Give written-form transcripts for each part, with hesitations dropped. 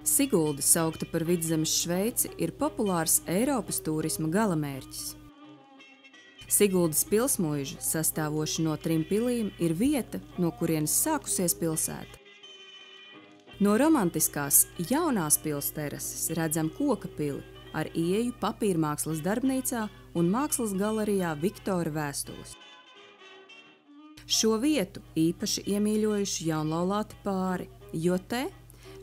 Sigulda, saukta par Vidzemes Šveici, ir populārs Eiropas tūrisma galamērķis. Siguldas pilsmuiža, sastāvoša no 3 pilīm, ir vieta, no kurienes sākusies pilsēta. No romantiskās jaunās pils terases redzam koka pili ar ieeju papīrmākslas darbnīcā un mākslas galerijā Viktora Vēstules. Šo vietu īpaši iemīļojuši jaunlaulāti pāri, jo te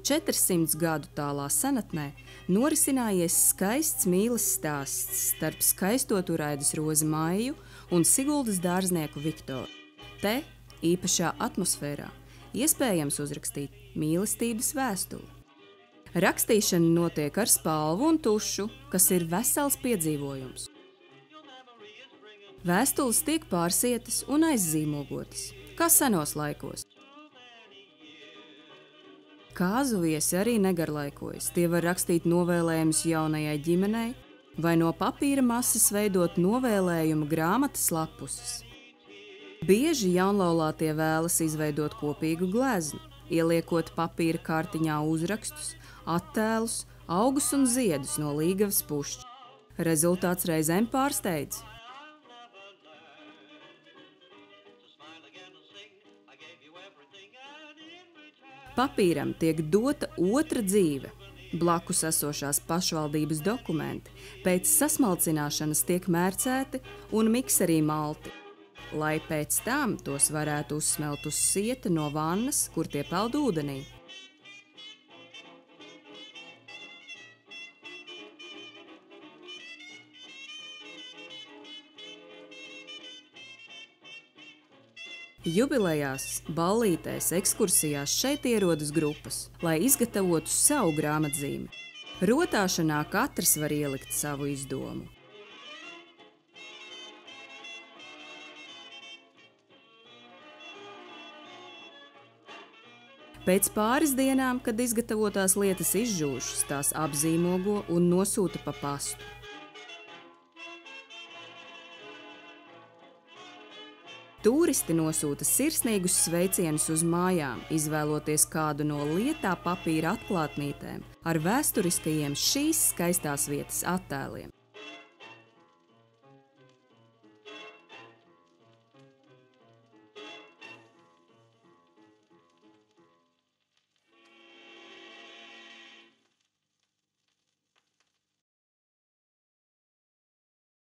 400 gadu tālā senatnē norisinājies skaists mīles stāsts starp skaisto Turaidas rozi Maiju un Siguldas dārznieku Viktoru. Te, īpašā atmosfērā, iespējams uzrakstīt mīlestības vēstuli. Rakstīšana notiek ar spalvu un tušu, kas ir vesels piedzīvojums. Vēstules tiek pārsietas un aizzīmogotas, kā senos laikos. Kāzu viesi arī negarlaikojas. Tie var rakstīt novēlējumus jaunajai ģimenei vai no papīra masas veidot novēlējumu grāmatas lapuses. Bieži jaunlaulātie vēlas izveidot kopīgu gleznu, ieliekot papīra kārtiņā uzrakstus, attēlus, augus un ziedus no līgavas pušķa. Rezultāts reizēm pārsteidz. Papīram tiek dota otra dzīve. Blakus esošās pašvaldības dokumenti pēc sasmalcināšanas tiek mērcēti un mikserī malti, lai pēc tam tos varētu uzsmelt uz sieta no vannas, kur tie peld ūdenī. Jubilejās, ballītēs, ekskursijās šeit ierodas grupas, lai izgatavotu savu grāmatzīmi. Rotāšanā katrs var ielikt savu izdomu. Pēc pāris dienām, kad izgatavotās lietas izžūšas, tās apzīmogo un nosūta pa pastu. Tūristi nosūta sirsnīgus sveicienus uz mājām, izvēloties kādu no lietā papīra atklātnītēm ar vēsturiskajiem šīs skaistās vietas attēliem.